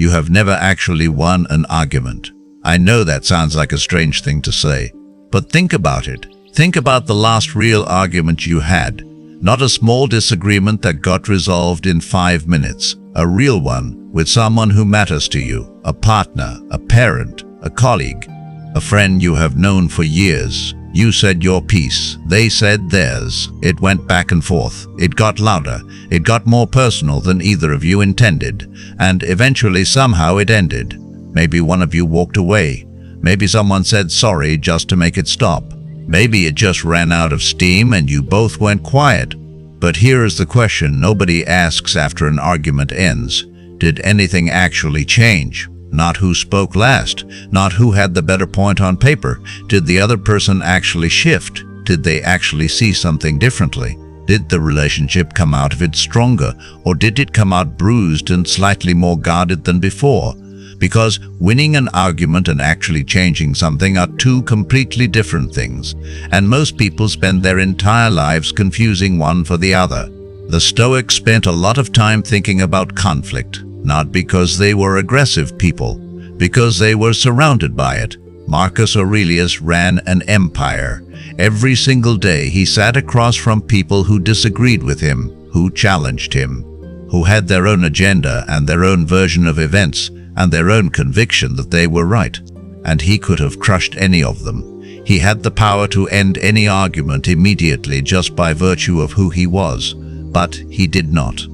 you have never actually won an argument. I know that sounds like a strange thing to say, but think about it. Think about the last real argument you had. Not a small disagreement that got resolved in 5 minutes. A real one with someone who matters to you, a partner, a parent, a colleague, a friend you have known for years. You said your piece, they said theirs. It went back and forth. It got louder. It got more personal than either of you intended. And eventually somehow it ended. Maybe one of you walked away. Maybe someone said sorry just to make it stop. Maybe it just ran out of steam and you both went quiet. But here is the question nobody asks after an argument ends. Did anything actually change? Not who spoke last, not who had the better point on paper. Did the other person actually shift? Did they actually see something differently? Did the relationship come out of it stronger, or did it come out bruised and slightly more guarded than before? Because winning an argument and actually changing something are two completely different things, and most people spend their entire lives confusing one for the other. The Stoics spent a lot of time thinking about conflict, not because they were aggressive people, because they were surrounded by it. Marcus Aurelius ran an empire. Every single day he sat across from people who disagreed with him, who challenged him, who had their own agenda and their own version of events and their own conviction that they were right. And he could have crushed any of them. He had the power to end any argument immediately just by virtue of who he was. But he did not.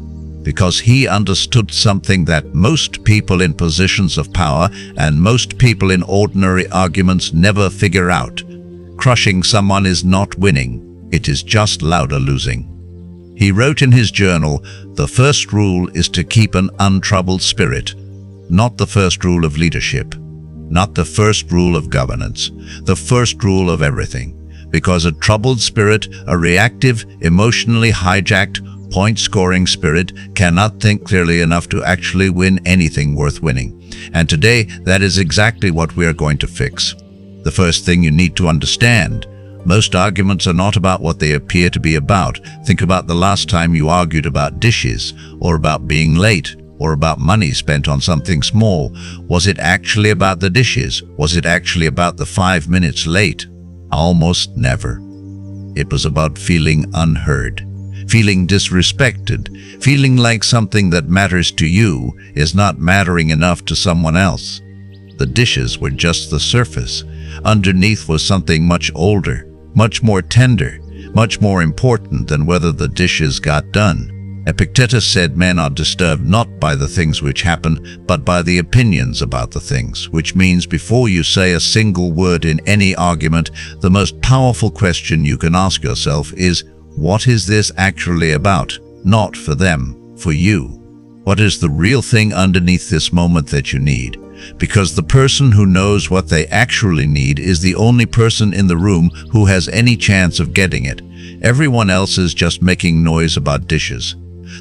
Because he understood something that most people in positions of power and most people in ordinary arguments never figure out. Crushing someone is not winning, it is just louder losing. He wrote in his journal, "The first rule is to keep an untroubled spirit." Not the first rule of leadership, not the first rule of governance, the first rule of everything. Because a troubled spirit, a reactive, emotionally hijacked, point-scoring spirit cannot think clearly enough to actually win anything worth winning. And today, that is exactly what we are going to fix. The first thing you need to understand, most arguments are not about what they appear to be about. Think about the last time you argued about dishes, or about being late, or about money spent on something small. Was it actually about the dishes? Was it actually about the 5 minutes late? Almost never. It was about feeling unheard. Feeling disrespected, feeling like something that matters to you is not mattering enough to someone else. The dishes were just the surface. Underneath was something much older, much more tender, much more important than whether the dishes got done. Epictetus said men are disturbed not by the things which happen, but by the opinions about the things, which means before you say a single word in any argument, the most powerful question you can ask yourself is, what is this actually about? Not for them, for you. What is the real thing underneath this moment that you need? Because the person who knows what they actually need is the only person in the room who has any chance of getting it. Everyone else is just making noise about dishes.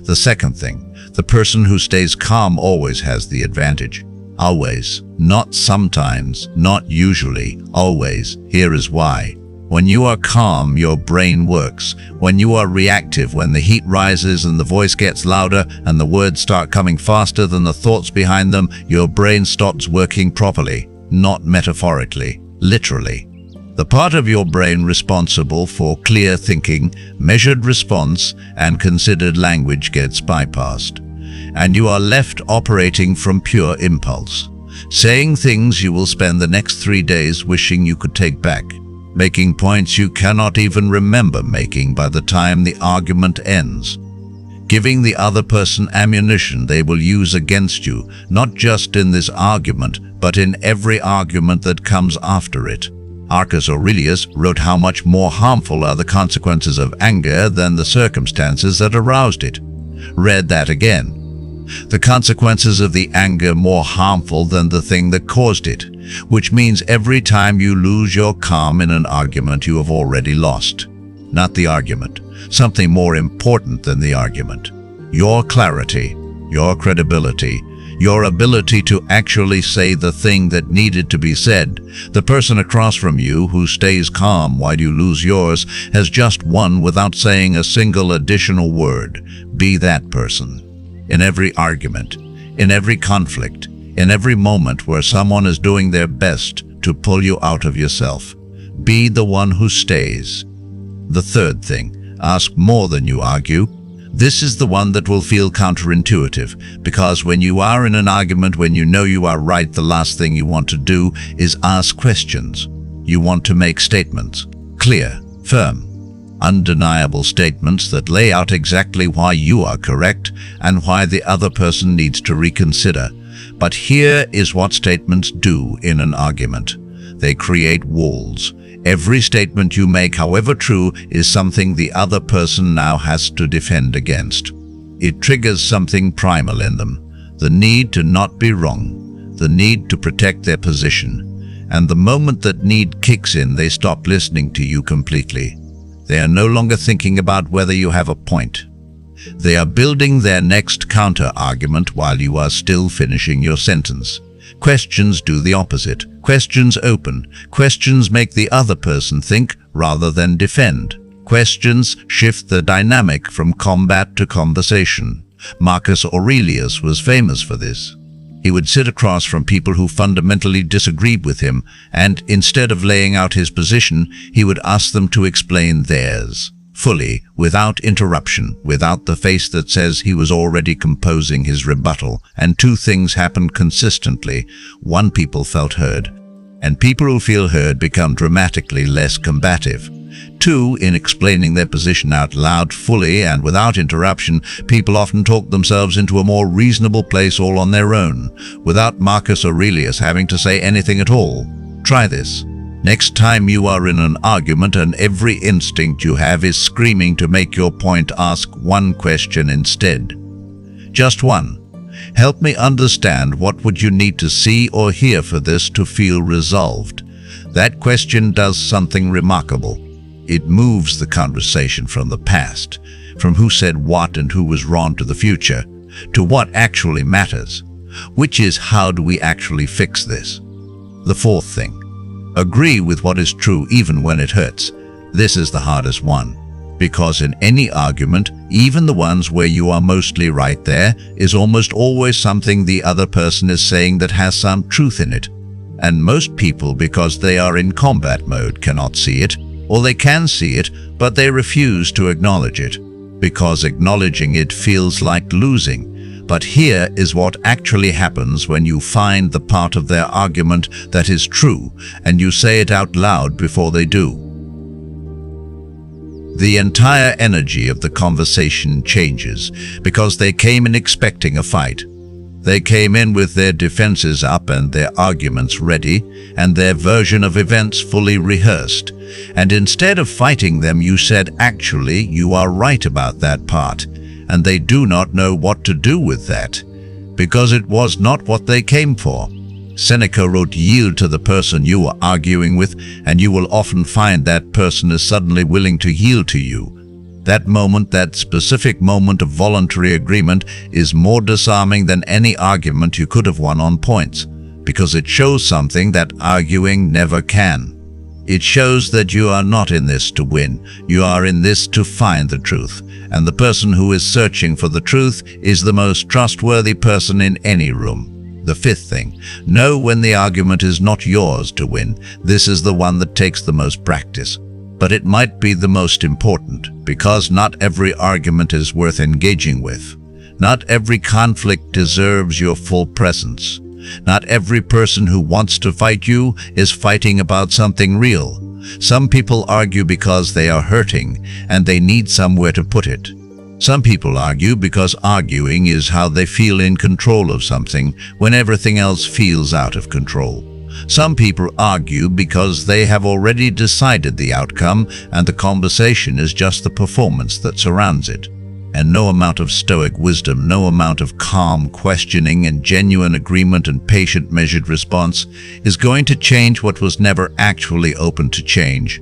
The second thing, the person who stays calm always has the advantage. Always. Not sometimes, not usually, always. Here is why. When you are calm, your brain works. When you are reactive, when the heat rises and the voice gets louder and the words start coming faster than the thoughts behind them, your brain stops working properly, not metaphorically, literally. The part of your brain responsible for clear thinking, measured response, and considered language gets bypassed. And you are left operating from pure impulse, saying things you will spend the next 3 days wishing you could take back, making points you cannot even remember making by the time the argument ends, giving the other person ammunition they will use against you, not just in this argument, but in every argument that comes after it. Marcus Aurelius wrote how much more harmful are the consequences of anger than the circumstances that aroused it. Read that again. The consequences of the anger more harmful than the thing that caused it, which means every time you lose your calm in an argument, you have already lost. Not the argument, something more important than the argument. Your clarity, your credibility, your ability to actually say the thing that needed to be said. The person across from you who stays calm while you lose yours has just won without saying a single additional word. Be that person. In every argument, in every conflict, In every moment where someone is doing their best to pull you out of yourself, be the one who stays. The third thing, ask more than you argue. This is the one that will feel counterintuitive, because when you are in an argument, when you know you are right, the last thing you want to do is ask questions. You want to make statements, clear, firm, undeniable statements that lay out exactly why you are correct and why the other person needs to reconsider. But here is what statements do in an argument. They create walls. Every statement you make, however true, is something the other person now has to defend against. It triggers something primal in them, the need to not be wrong, the need to protect their position. And the moment that need kicks in, they stop listening to you completely. They are no longer thinking about whether you have a point. They are building their next counter-argument while you are still finishing your sentence. Questions do the opposite. Questions open. Questions make the other person think rather than defend. Questions shift the dynamic from combat to conversation. Marcus Aurelius was famous for this. He would sit across from people who fundamentally disagreed with him, and instead of laying out his position, he would ask them to explain theirs, fully, without interruption, without the face that says he was already composing his rebuttal. And two things happened consistently. One, people felt heard, and people who feel heard become dramatically less combative. Two, in explaining their position out loud, fully, and without interruption, people often talk themselves into a more reasonable place all on their own, without Marcus Aurelius having to say anything at all. Try this. Next time you are in an argument and every instinct you have is screaming to make your point, ask one question instead. Just one. Help me understand, what would you need to see or hear for this to feel resolved? That question does something remarkable. It moves the conversation from the past, from who said what and who was wrong, to the future, to what actually matters, which is how do we actually fix this? The fourth thing. Agree with what is true even when it hurts. This is the hardest one, because in any argument, even the ones where you are mostly right, there is almost always something the other person is saying that has some truth in it. And most people, because they are in combat mode, cannot see it, or they can see it, but they refuse to acknowledge it, because acknowledging it feels like losing. But here is what actually happens when you find the part of their argument that is true, and you say it out loud before they do. The entire energy of the conversation changes, because they came in expecting a fight. They came in with their defenses up and their arguments ready, and their version of events fully rehearsed. And instead of fighting them, you said, actually, you are right about that part. And they do not know what to do with that, because it was not what they came for. Seneca wrote, yield to the person you are arguing with, and you will often find that person is suddenly willing to yield to you. That moment, that specific moment of voluntary agreement, is more disarming than any argument you could have won on points, because it shows something that arguing never can. It shows that you are not in this to win, you are in this to find the truth, and the person who is searching for the truth is the most trustworthy person in any room. The fifth thing, know when the argument is not yours to win. This is the one that takes the most practice, but it might be the most important, because not every argument is worth engaging with. Not every conflict deserves your full presence. Not every person who wants to fight you is fighting about something real. Some people argue because they are hurting and they need somewhere to put it. Some people argue because arguing is how they feel in control of something when everything else feels out of control. Some people argue because they have already decided the outcome and the conversation is just the performance that surrounds it. And no amount of Stoic wisdom, no amount of calm questioning and genuine agreement and patient measured response is going to change what was never actually open to change.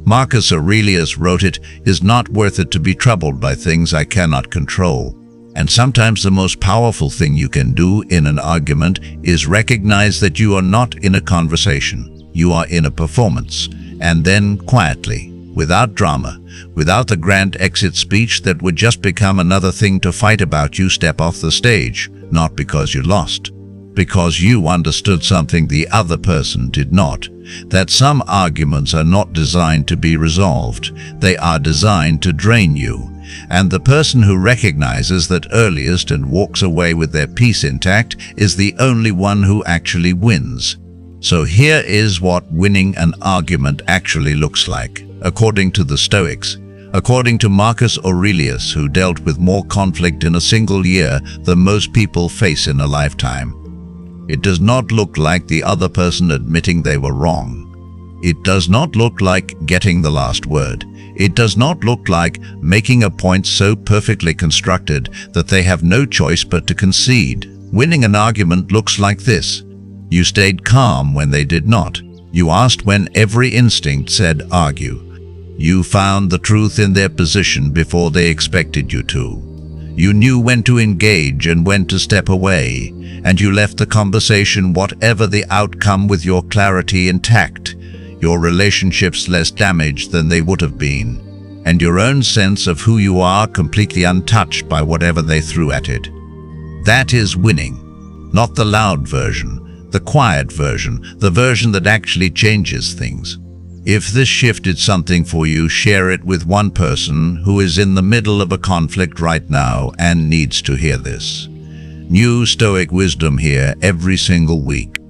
Marcus Aurelius wrote, it is not worth it to be troubled by things I cannot control. And sometimes the most powerful thing you can do in an argument is recognize that you are not in a conversation, you are in a performance, and then quietly, without drama, without the grand exit speech that would just become another thing to fight about, you step off the stage, not because you lost, because you understood something the other person did not. That some arguments are not designed to be resolved, they are designed to drain you. And the person who recognizes that earliest and walks away with their peace intact is the only one who actually wins. So here is what winning an argument actually looks like, according to the Stoics. According to Marcus Aurelius, who dealt with more conflict in a single year than most people face in a lifetime. It does not look like the other person admitting they were wrong. It does not look like getting the last word. It does not look like making a point so perfectly constructed that they have no choice but to concede. Winning an argument looks like this. You stayed calm when they did not. You asked when every instinct said argue. You found the truth in their position before they expected you to. You knew when to engage and when to step away, and you left the conversation, whatever the outcome, with your clarity intact, your relationships less damaged than they would have been, and your own sense of who you are completely untouched by whatever they threw at it. That is winning, not the loud version, the quiet version, the version that actually changes things. If this shifted something for you, share it with one person who is in the middle of a conflict right now and needs to hear this. New Stoic wisdom here every single week.